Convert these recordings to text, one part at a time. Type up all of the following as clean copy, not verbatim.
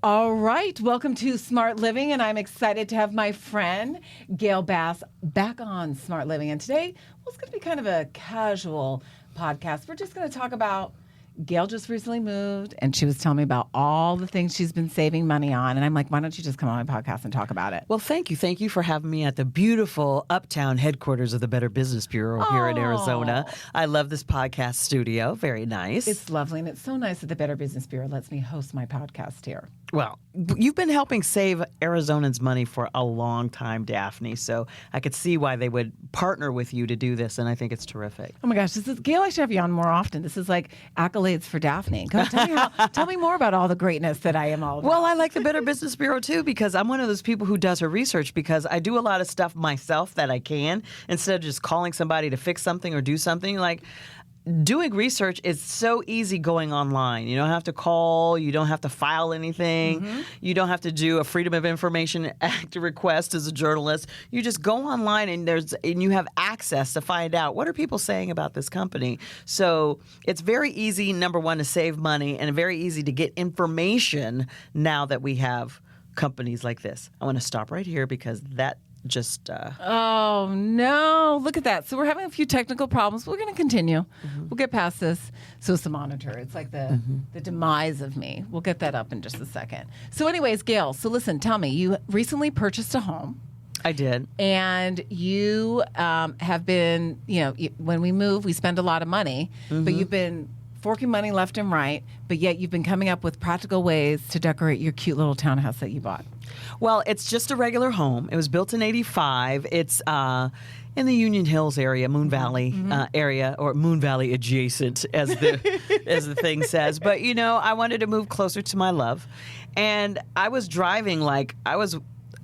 All right, welcome to Smart Living, and I'm excited to have my friend Gayle Bass back on Smart Living. And today, it's going to be kind of a casual podcast. We're just going to talk about Gayle just recently moved, and she was telling me about all the things she's been saving money on. And I'm like, why don't you just come on my podcast and talk about it? Well, thank you. Thank you for having me at the beautiful uptown headquarters of the Better Business Bureau here in Arizona. I love this podcast studio. Very nice. It's lovely, and it's so nice that the Better Business Bureau lets me host my podcast here. Well, you've been helping save Arizonans money for a long time, Daphne, so I could see why they would partner with you to do this, and I think it's terrific. Oh my gosh, Gayle, I should have you on more often. This is like accolades for Daphne. Tell me more about all the greatness that I am all about. Well, I like the Better Business Bureau, too, because I'm one of those people who does her research, because I do a lot of stuff myself that I can, instead of just calling somebody to fix something or do something. Like, doing research is so easy going online. You don't have to call. You don't have to file anything. Mm-hmm. You don't have to do a Freedom of Information Act request as a journalist. You just go online and you have access to find out what are people saying about this company. So it's very easy, number one, to save money, and very easy to get information now that we have companies like this. I want to stop right here because that just oh no, look at that. So we're having a few technical problems. We're going to continue. We'll get past this. So it's the monitor. It's like the demise of me. We'll get that up in just a second. So anyways, Gayle, so listen, tell me, you recently purchased a home. I did. And you have been, when we move, we spend a lot of money, but you've been forking money left and right, but yet you've been coming up with practical ways to decorate your cute little townhouse that you bought. Well, it's just a regular home. It was built in '85. It's in the Union Hills area, Moon Valley area, or Moon Valley adjacent, as the thing says. But, I wanted to move closer to my love. And I was driving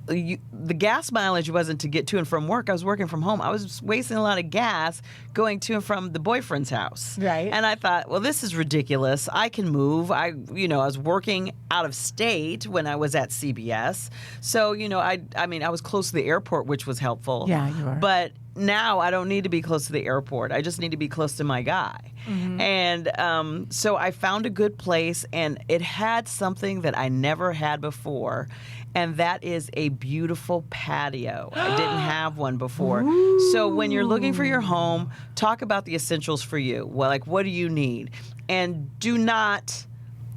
the gas mileage wasn't to get to and from work. I was working from home. I was wasting a lot of gas going to and from the boyfriend's house. Right. And I thought, well, this is ridiculous. I can move. I was working out of state when I was at CBS. So, I was close to the airport, which was helpful. Yeah, you are. But now I don't need to be close to the airport. I just need to be close to my guy. Mm-hmm. And so I found a good place, and it had something that I never had before, and that is a beautiful patio. I didn't have one before. Ooh. So when you're looking for your home, talk about the essentials for you. Well, like, what do you need? And do not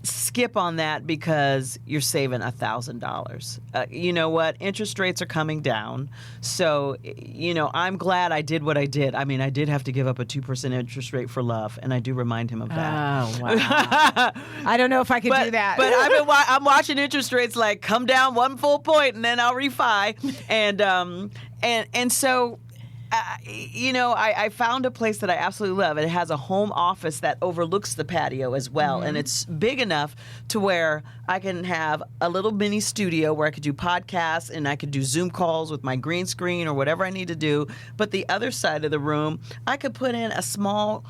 skip on that because you're saving $1,000. You know what? Interest rates are coming down. So, I'm glad I did what I did. I mean, I did have to give up a 2% interest rate for love, and I do remind him of that. Oh, wow. I don't know if I could do that. But I'm watching interest rates like come down 1 full point, and then I'll refi. And so I found a place that I absolutely love. It has a home office that overlooks the patio as well. And it's big enough to where I can have a little mini studio where I could do podcasts and I could do Zoom calls with my green screen or whatever I need to do. But the other side of the room, I could put in a small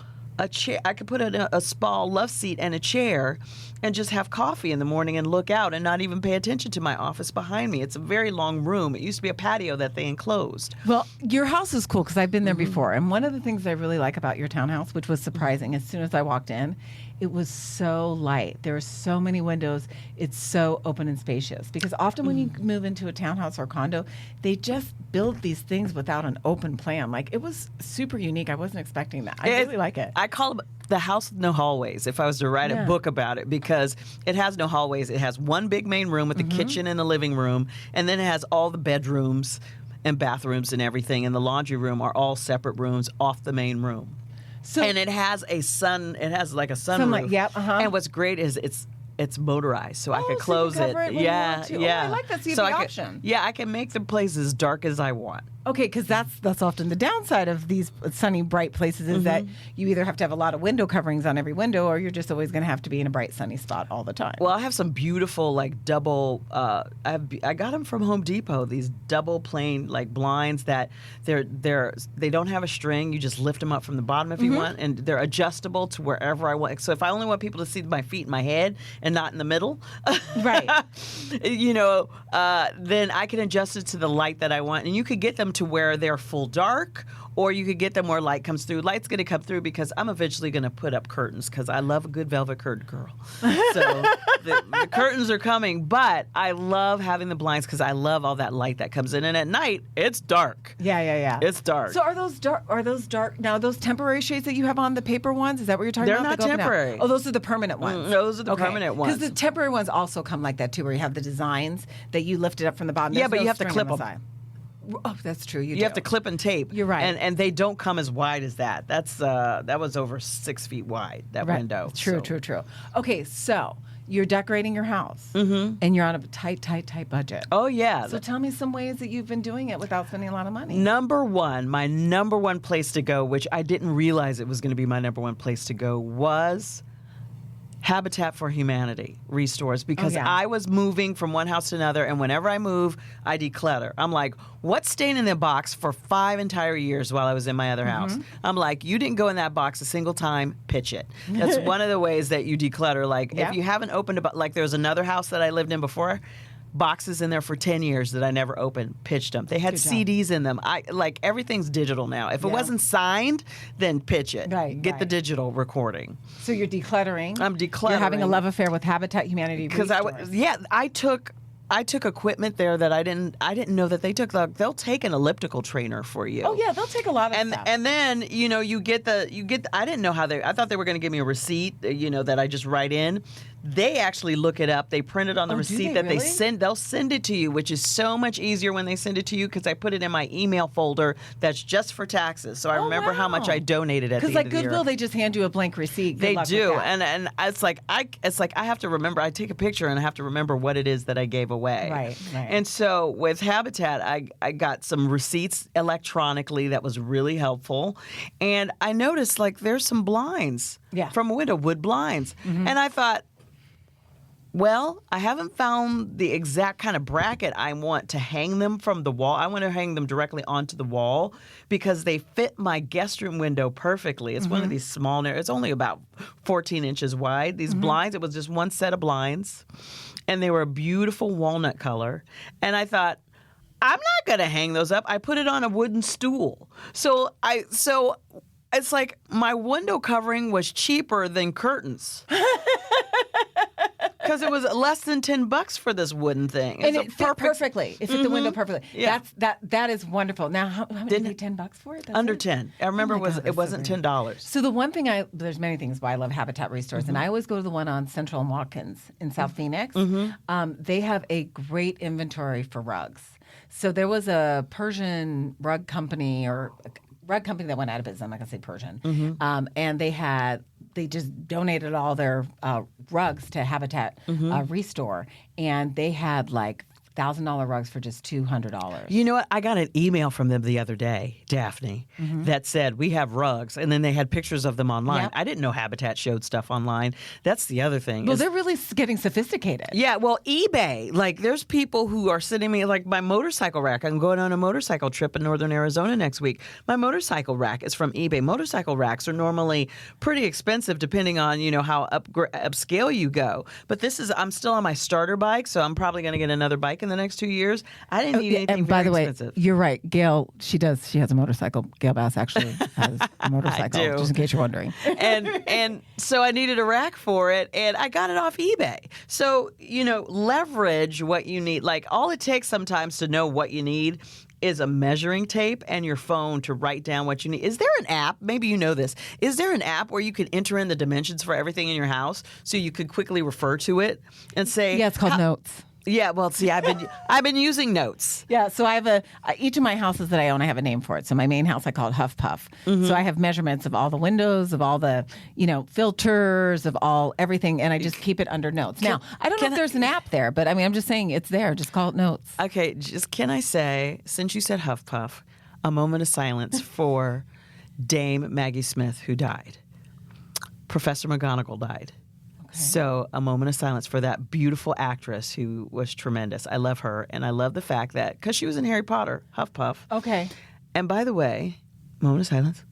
chair. I could put in a small love seat and a chair and just have coffee in the morning and look out and not even pay attention to my office behind me. It's a very long room. It used to be a patio that they enclosed. Well, your house is cool because I've been there before. And one of the things I really like about your townhouse, which was surprising, as soon as I walked in, it was so light. There are so many windows. It's so open and spacious. Because often when you move into a townhouse or condo, they just build these things without an open plan. Like, it was super unique. I wasn't expecting that. I really like it. I call it the house with no hallways, if I was to write a book about it, because it has no hallways. It has one big main room with the kitchen and the living room, and then it has all the bedrooms and bathrooms and everything, and the laundry room are all separate rooms off the main room. So, and it has like a sunroof. Yep, And what's great is it's motorized, so I could close so you can cover it. it when you want to. Yeah. Oh, I like that. So you have the option. I can make the place as dark as I want. Okay, because that's often the downside of these sunny, bright places is that you either have to have a lot of window coverings on every window, or you're just always going to have to be in a bright, sunny spot all the time. Well, I have some beautiful double. I got them from Home Depot. These double pane blinds that they don't have a string. You just lift them up from the bottom if you want, and they're adjustable to wherever I want. So if I only want people to see my feet and my head and not in the middle, right? Then I can adjust it to the light that I want, and you could get them them to where they're full dark, or you could get them where light comes through. Light's going to come through because I'm eventually going to put up curtains because I love a good velvet curtain, girl. So the curtains are coming, but I love having the blinds because I love all that light that comes in. And at night, it's dark. Yeah. It's dark. So are those dark? Now, those temporary shades that you have on, the paper ones, is that what you're talking They're about? not temporary. Oh, those are the permanent ones. Those are the permanent ones. Because the temporary ones also come like that too, where you have the designs that you lifted up from the bottom. Yeah, There's but no you have to string clip on the them. side. Oh, that's true. You have to clip and tape. You're right. And they don't come as wide as that. That was over 6 feet wide, that window. True. Okay, so you're decorating your house, and you're on a tight budget. Oh, yeah. So tell me some ways that you've been doing it without spending a lot of money. My number one place to go, which I didn't realize it was going to be my number one place to go, was Habitat for Humanity restores, because I was moving from one house to another, and whenever I move, I declutter. I'm like, what's staying in the box for 5 entire years while I was in my other house? I'm like, you didn't go in that box a single time, pitch it. That's one of the ways that you declutter. Like, if you haven't opened like there was another house that I lived in before, boxes in there for 10 years that I never opened, pitched them. They had CDs in them. Everything's digital now. If it wasn't signed, then pitch it. Get the digital recording. So you're decluttering. I'm decluttering. You're having a love affair with Habitat Humanity. Because I took equipment there that I didn't know that they took. They'll take an elliptical trainer for you. Oh yeah, they'll take a lot of stuff. And then you get I didn't know how I thought they were going to give me a receipt, that I just write in. They actually look it up. They print it on the receipt that they send. They'll send it to you, which is so much easier when they send it to you because I put it in my email folder that's just for taxes. So I remember how much I donated at the end of the year. Because Goodwill, they just hand you a blank receipt. They do, and it's like I have to remember. I take a picture and I have to remember what it is that I gave away. Right. And so with Habitat, I got some receipts electronically that was really helpful, and I noticed there's some blinds from a window, wood blinds, and I thought, well, I haven't found the exact kind of bracket I want to hang them from the wall. I want to hang them directly onto the wall because they fit my guest room window perfectly. It's one of these small, it's only about 14 inches wide. These blinds, it was just one set of blinds, and they were a beautiful walnut color. And I thought, I'm not going to hang those up. I put it on a wooden stool. So it's like my window covering was cheaper than curtains. Because it was less than $10 for this wooden thing. And it fit perfectly. It fit the window perfectly. Yeah. That is wonderful. Now, how much did you pay $10 for it? Under 10. I remember it wasn't $10. So the one thing there's many things why I love Habitat Restores, and I always go to the one on Central and Watkins in South Phoenix. They have a great inventory for rugs. So there was a Persian rug company that went out of business. I'm not going to say Persian. And they just donated all their rugs to Habitat Restore, and they had $1,000 rugs for just $200. You know what? I got an email from them the other day, Daphne, that said, we have rugs. And then they had pictures of them online. Yep. I didn't know Habitat showed stuff online. That's the other thing. Well, they're really getting sophisticated. Yeah, well, eBay. There's people who are sending me, my motorcycle rack. I'm going on a motorcycle trip in northern Arizona next week. My motorcycle rack is from eBay. Motorcycle racks are normally pretty expensive depending on, how upscale you go. But I'm still on my starter bike, so I'm probably going to get another bike in the next 2 years. I didn't need anything by the way, expensive. You're right. Gayle, she has a motorcycle. Gayle Bass actually has a motorcycle, I do. just in case you're wondering. And so I needed a rack for it, and I got it off eBay. So, leverage what you need. All it takes sometimes to know what you need is a measuring tape and your phone to write down what you need. Is there an app? Maybe you know this. Is there an app where you can enter in the dimensions for everything in your house so you could quickly refer to it and say... Yeah, it's called Notes. Yeah, well, see, I've been using Notes. Yeah, so I have each of my houses that I own, I have a name for it. So my main house, I call it Huff Puff. So I have measurements of all the windows, of all the, filters, of everything, and I just keep it under Notes. Now, I don't know if there's an app there, but I'm just saying it's there. Just call it Notes. Okay, can I say, since you said Huff Puff, a moment of silence for Dame Maggie Smith, who died. Professor McGonagall died. So a moment of silence for that beautiful actress who was tremendous. I love her, and I love the fact that, because she was in Harry Potter, Huffpuff. Okay. And by the way, moment of silence.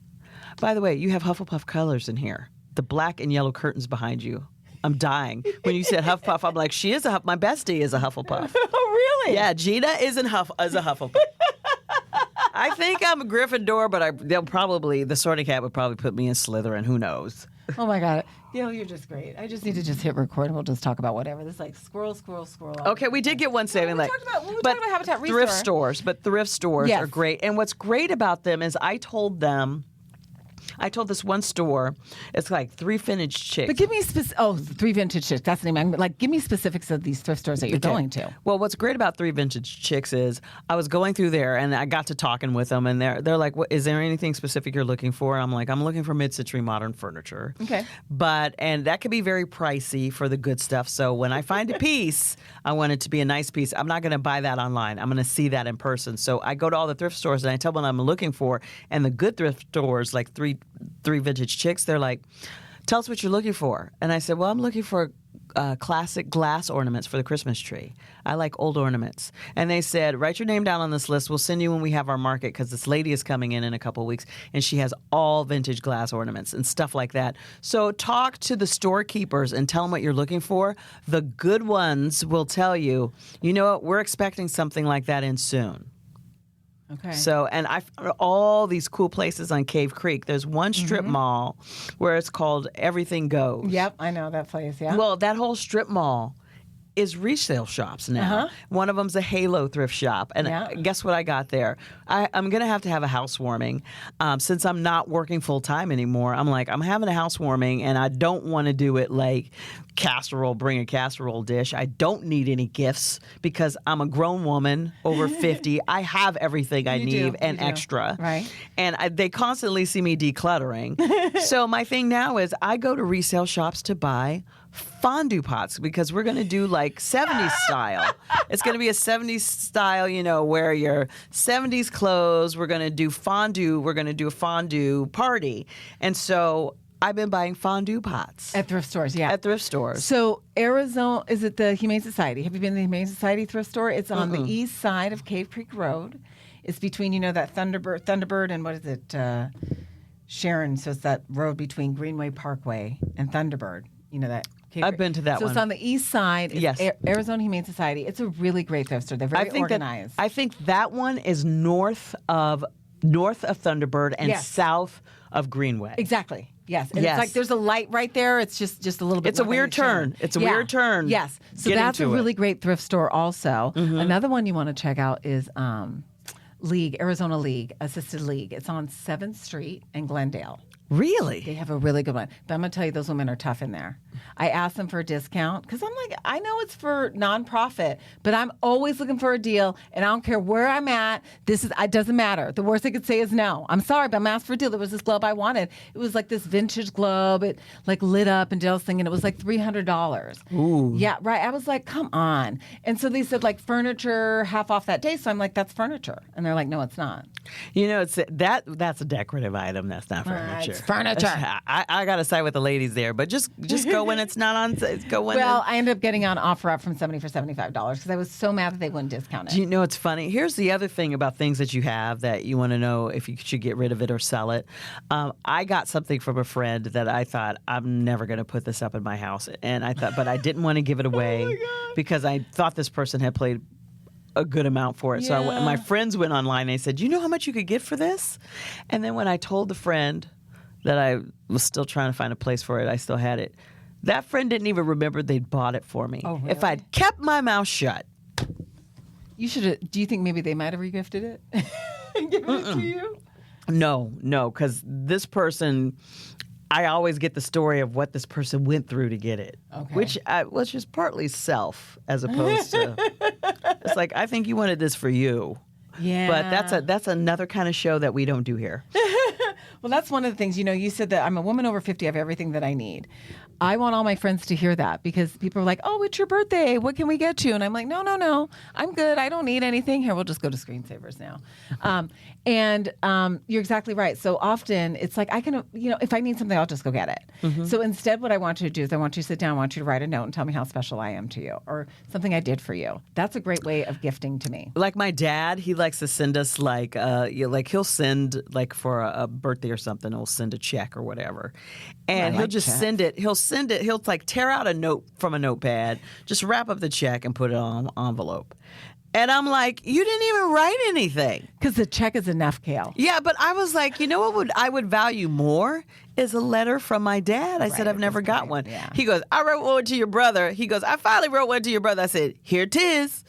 By the way, you have Hufflepuff colors in here. The black and yellow curtains behind you. I'm dying. When you said Huffpuff, I'm like, she is a Huff. My bestie is a Hufflepuff. Oh, really? Yeah, Gina is a Hufflepuff. I think I'm a Gryffindor, but the sorting cap would probably put me in Slytherin. Who knows? Oh my God. Gayle, you're just great. I just need to just hit record and we'll just talk about whatever. This like squirrel. Okay, we did get one saving. We talked about Habitat Restore. Thrift stores, but thrift stores Yes. are great. And what's great about them is I told this one store, it's like 3 vintage chicks. But give me 3 vintage chicks. That's the name. Like, give me specifics of these thrift stores that you're going to. Well, what's great about 3 vintage chicks is I was going through there and I got to talking with them, and they're like, "What is there anything specific you're looking for?" I'm like, "I'm looking for mid-century modern furniture." Okay. And that could be very pricey for the good stuff. So when I find a piece, I want it to be a nice piece. I'm not going to buy that online. I'm going to see that in person. So I go to all the thrift stores and I tell them what I'm looking for, and the good thrift stores, like three vintage chicks, they're like, "Tell us what you're looking for." And I said, "Well, I'm looking for classic glass ornaments for the Christmas tree. I like old ornaments." And they said, "Write your name down on this list. We'll send you when we have our market, because this lady is coming in a couple of weeks and she has all vintage glass ornaments and stuff like that." So talk to the storekeepers and tell them what you're looking for. The good ones will tell you, "You know what, we're expecting something like that in soon." Okay. So, and I found all these cool places on Cave Creek. There's one strip mall where it's called Everything Goes. Yep, I know that place, yeah. Well, that whole strip mall is resale shops now. One of them's a Halo thrift shop. And guess what I got there? I'm going to have a housewarming. Since I'm not working full-time anymore, I'm having a housewarming, and I don't want to do it like bring a casserole dish. I don't need any gifts because I'm a grown woman over 50. I have everything I need and extra. Right. And they constantly see me decluttering. So my thing now is I go to resale shops to buy fondue pots, because we're going to do like 70s style. It's going to be a 70s style, wear your 70s clothes. We're going to do fondue. We're going to do a fondue party. And so I've been buying fondue pots. At thrift stores, yeah. At thrift stores. So Arizona, is it the Humane Society? Have you been to the Humane Society thrift store? It's on the east side of Cave Creek Road. It's between, that Thunderbird and what is it? Sharon. So it's that road between Greenway Parkway and Thunderbird. That. I've been to that one. So it's on the east side. It's Yes. Arizona Humane Society. It's a really great thrift store. They're very organized. I think that one is north of Thunderbird and south of Greenway. Exactly. Yes. And Yes. it's like there's a light right there. It's just a little bit. It's a weird turn. It's a weird turn. Yes. So that's a really great thrift store also. Another one you want to check out is Arizona League, Assisted League. It's on 7th Street in Glendale. Really? They have a really good one. But I'm going to tell you, those women are tough in there. I asked them for a discount because I'm like, I know it's for nonprofit, but I'm always looking for a deal, and I don't care where I'm at. It doesn't matter. The worst they could say is no. I'm sorry, but I'm asked for a deal. There was this globe I wanted. It was like this vintage globe. It like lit up and did all this thing, and it was like $300. Ooh. Yeah, right. I was like, come on. And so they said like furniture half off that day. So I'm like, that's furniture. And they're like, no, it's not. It's that's a decorative item. That's not furniture. It's furniture. I got to side with the ladies there, but just go when it's not on. Go when. Well, I ended up getting on offer up from $70 for $75 because I was so mad that they wouldn't discount it. Do you know it's funny? Here's the other thing about things that you have that you want to know if you should get rid of it or sell it. I got something from a friend that I thought, I'm never going to put this up in my house, and I thought, but I didn't want to give it away because I thought this person had paid a good amount for it. So my friends went online and they said, "Do you know how much you could get for this?" And then when I told the friend that I was still trying to find a place for it, I still had it. That friend didn't even remember they'd bought it for me. Oh, really? If I'd kept my mouth shut. You should have. Do you think maybe they might have regifted it and given it to you? No, because this person, I always get the story of what this person went through to get it, which was just partly self as opposed to. It's like, I think you wanted this for you. Yeah. But that's another kind of show that we don't do here. Well, that's one of the things. You said that I'm a woman over 50. I have everything that I need. I want all my friends to hear that because people are like, "Oh, it's your birthday. What can we get you?" And I'm like, No. I'm good. I don't need anything. Here, we'll just go to Screensavers now. And you're exactly right. So often it's like I can, if I need something, I'll just go get it. Mm-hmm. So instead, what I want you to do is I want you to sit down. I want you to write a note and tell me how special I am to you or something I did for you. That's a great way of gifting to me. Like my dad, he likes to send us he'll send like for a birthday or something, he'll send a check or whatever. And he'll just send it. He'll send it. He'll like tear out a note from a notepad, just wrap up the check and put it on an envelope. And I'm like, you didn't even write anything. Because the check is enough, Gayle. Yeah, but I was like, you know what I would value more is a letter from my dad. I said, I've never got one. Yeah. He goes, I wrote one to your brother. He goes, I finally wrote one to your brother. I said, here 'tis.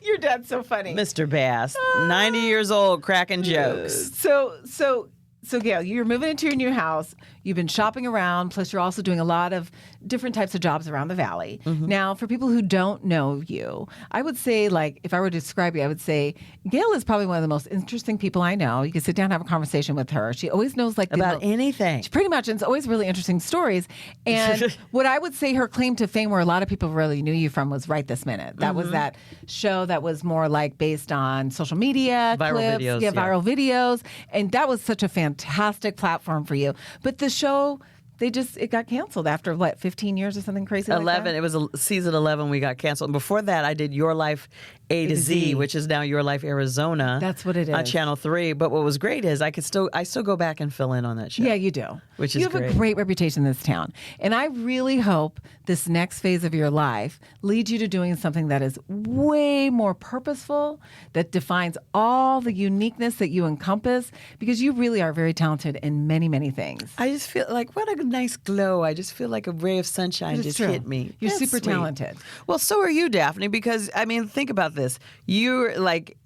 Your dad's so funny. Mr. Bass, 90 years old, cracking jokes. So Gayle, you're moving into your new house. You've been shopping around, plus you're also doing a lot of different types of jobs around the Valley. Mm-hmm. Now, for people who don't know you, I would say, like, if I were to describe you, I would say Gayle is probably one of the most interesting people I know. You can sit down and have a conversation with her. She always knows, like, About anything. Pretty much. And it's always really interesting stories. And what I would say her claim to fame, where a lot of people really knew you from, was Right This Minute. That was that show that was more like based on social media, Viral clips, videos, yeah. viral videos. And that was such a fantastic platform for you. But the show, it got canceled after, 15 years or something crazy 11. like that? It was season 11 we got canceled. And before that, I did Your Life A to Z, which is now Your Life Arizona. That's what it is. On Channel 3. But what was great is I still go back and fill in on that show. Yeah, you do. Which is You have a great reputation in this town. And I really hope this next phase of your life leads you to doing something that is way more purposeful, that defines all the uniqueness that you encompass, because you really are very talented in many, many things. I just feel like, what a nice glow. I just feel like a ray of sunshine just hit me. You're That's super sweet. talented. Well, so are you, Daphne, because, I mean, think about this. You're like...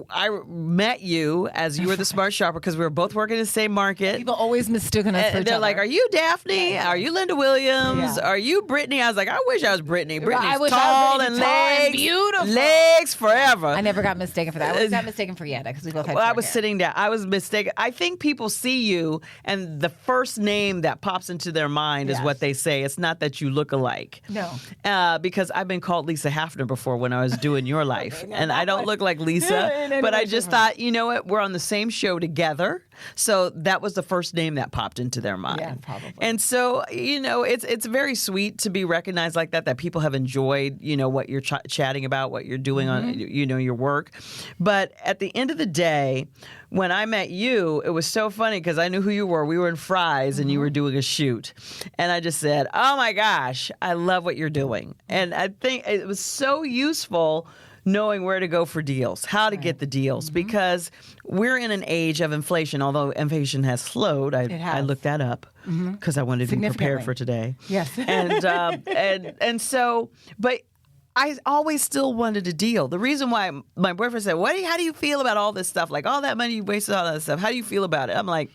I met you as you were the smart shopper because we were both working in the same market. People always mistaken us for each They're other. like, "Are you Daphne? Are you Linda Williams? Yeah. Are you Brittany?" I was like, "I wish I was Brittany. I Brittany's wish I tall was and Brittany, tall and legs, beautiful. legs forever." I never got mistaken for that. I always got mistaken for Yetta because we both had Well, I short was hair. sitting down. I was mistaken. I think people see you, and the first name that pops into their mind is Yes. what they say. It's not that you look alike. No. Because I've been called Lisa Hafner before when I was doing Your Life, and I don't look like Lisa, In any but way, I just shape, or thought, you know what? We're on the same show together. So that was the first name that popped into their mind. Yeah, probably. And so, you know, it's very sweet to be recognized like that people have enjoyed, you know, what you're chatting about, what you're doing on, you know, your work. But at the end of the day, when I met you, it was so funny because I knew who you were. We were in Fry's and you were doing a shoot. And I just said, oh my gosh, I love what you're doing. And I think it was so useful knowing where to go for deals, how to get the deals, because we're in an age of inflation, although inflation has slowed. I looked that up because I wanted to be prepared for today. Yes. And so, but I always still wanted a deal. The reason why my boyfriend said, how do you feel about all this stuff? Like all that money you wasted on all that stuff. How do you feel about it? I'm like,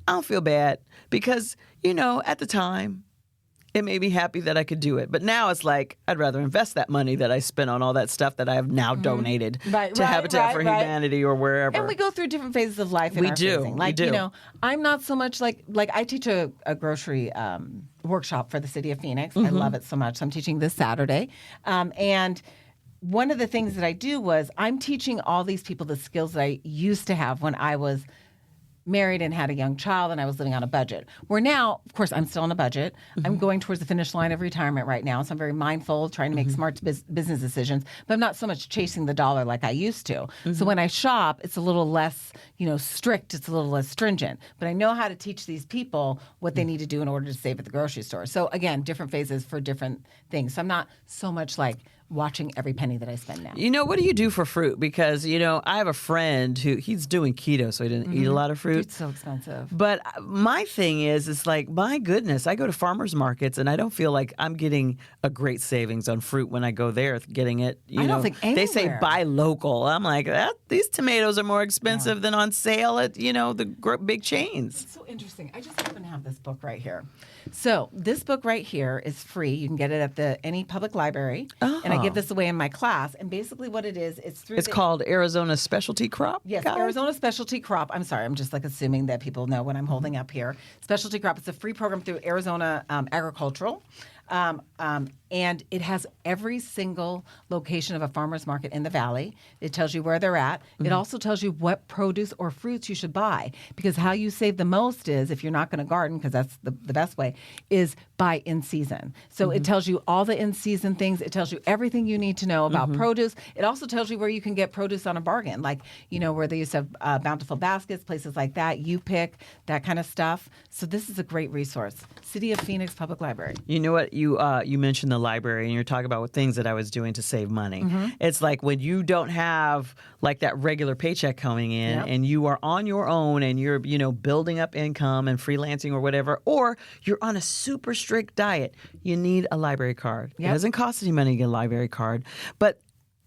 I don't feel bad because, you know, at the time, it made me happy that I could do it. But now it's like, I'd rather invest that money that I spent on all that stuff that I have now donated to Habitat for Humanity or wherever. And we go through different phases of life in We our do. phasing. Like, We do. you know, I'm not so much like I teach a grocery workshop for the city of Phoenix. I love it so much. So I'm teaching this Saturday. And one of the things that I do was I'm teaching all these people the skills that I used to have when I was married and had a young child and I was living on a budget. Where now, of course, I'm still on a budget. I'm going towards the finish line of retirement right now. So I'm very mindful, trying to make smart business decisions, but I'm not so much chasing the dollar like I used to. So when I shop, it's a little less, you know, strict. It's a little less stringent, but I know how to teach these people what they need to do in order to save at the grocery store. So again, different phases for different things. So I'm not so much like watching every penny that I spend now. You know, what do you do for fruit? Because, you know, I have a friend he's doing keto, so he didn't eat a lot of fruit. It's so expensive. But my thing is like, my goodness, I go to farmers markets and I don't feel like I'm getting a great savings on fruit when I go there, getting it. You I know, don't think they say anywhere. buy local. I'm like, these tomatoes are more expensive than on sale at, you know, the big chains. It's so interesting. I just happen to have this book right here. So this book right here is free. You can get it at any public library. And I give this away in my class. And basically what it is, it's called Arizona Specialty Crop? Yes, Guide? Arizona Specialty Crop. I'm sorry, I'm just like assuming that people know what I'm holding up here. Specialty Crop. It's a free program through Arizona Agricultural. And it has every single location of a farmer's market in the valley. It tells you where they're at. It also tells you what produce or fruits you should buy, because how you save the most is, if you're not going to garden, because that's the best way, is buy in season. So it tells you all the in season things. It tells you everything you need to know about produce. It also tells you where you can get produce on a bargain, like, where they used to have Bountiful Baskets, places like that. You pick that kind of stuff. So this is a great resource. City of Phoenix Public Library. You know what? You mentioned the library, and you're talking about things that I was doing to save money. It's like when you don't have like that regular paycheck coming in, and you are on your own, and you're building up income and freelancing or whatever, or you're on a super strict diet. You need a library card. It doesn't cost any money to get a library card, but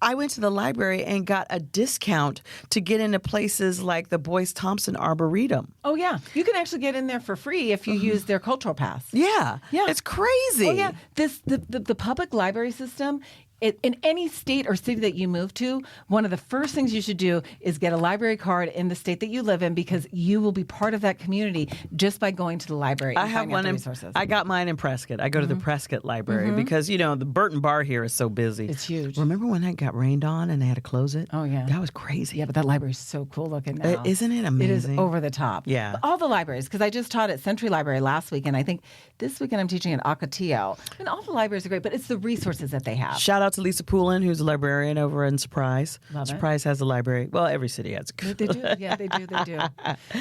I went to the library and got a discount to get into places like the Boyce Thompson Arboretum. Oh, yeah. You can actually get in there for free if you use their cultural pass. Yeah. It's crazy. Oh, yeah. The public library system, in any state or city that you move to, one of the first things you should do is get a library card in the state that you live in, because you will be part of that community just by going to the library. I have one. I got mine in Prescott. I go to the Prescott Library because the Burton Bar here is so busy. It's huge. Remember when that got rained on and they had to close it? Oh yeah, that was crazy. Yeah, but that library is so cool looking now. Isn't it amazing? It is over the top. Yeah, but all the libraries, because I just taught at Century Library last week, and I think this weekend I'm teaching at Ocotillo. And all the libraries are great, but it's the resources that they have. Shout out to Lisa Poulin, who's a librarian over in Surprise. Surprise has a library. Well, every city has a They do. Yeah, they do. They do.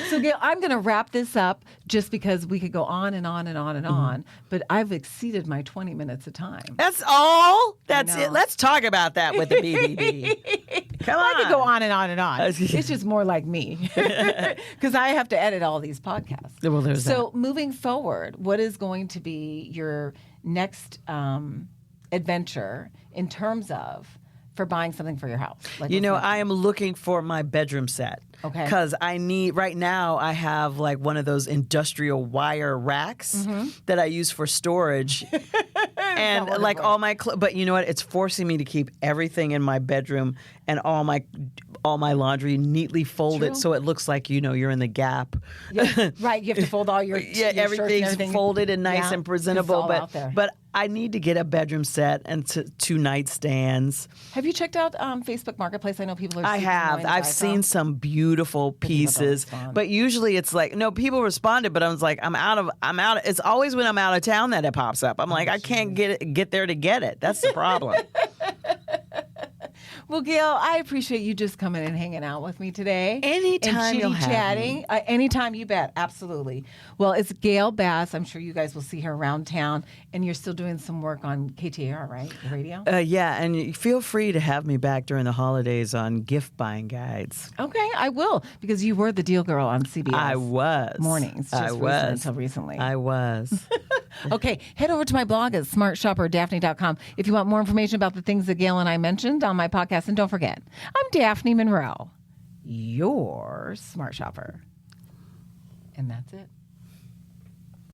So, Gayle, I'm going to wrap this up just because we could go on and on and on and on, but I've exceeded my 20 minutes of time. That's all? That's it? Let's talk about that with the BBB. Come on. I could go on and on and on. It's just more like me because I have to edit all these podcasts. Well, there's that. Moving forward, what is going to be your next adventure in terms of for buying something for your house? Like I am looking for my bedroom set. Okay. Because right now I have like one of those industrial wire racks that I use for storage. And like all my but you know what? It's forcing me to keep everything in my bedroom and all my laundry neatly folded so it looks like you're in the Gap. Yeah, right. You have to fold all your your everything's folded and nice and presentable. But I need to get a bedroom set and two nightstands. Have you checked out Facebook Marketplace? I know people are. I have. I've seen some beautiful pieces, but usually it's like people responded, but I was like, I'm out. It's always when I'm out of town that it pops up. I'm like, I can't get there to get it. That's the problem. Well, Gayle, I appreciate you just coming and hanging out with me today. Anytime you'll have me. Anytime, you bet. Absolutely. Well, it's Gayle Bass. I'm sure you guys will see her around town. And you're still doing some work on KTAR, right? The radio? Yeah, and you feel free to have me back during the holidays on gift buying guides. Okay, I will, because you were the deal girl on CBS. I was. Mornings. I was. Until recently. I was. Okay, head over to my blog at smartshopperdaphne.com if you want more information about the things that Gayle and I mentioned on my podcast. And don't forget, I'm Daphne Monroe, your smart shopper. And that's it.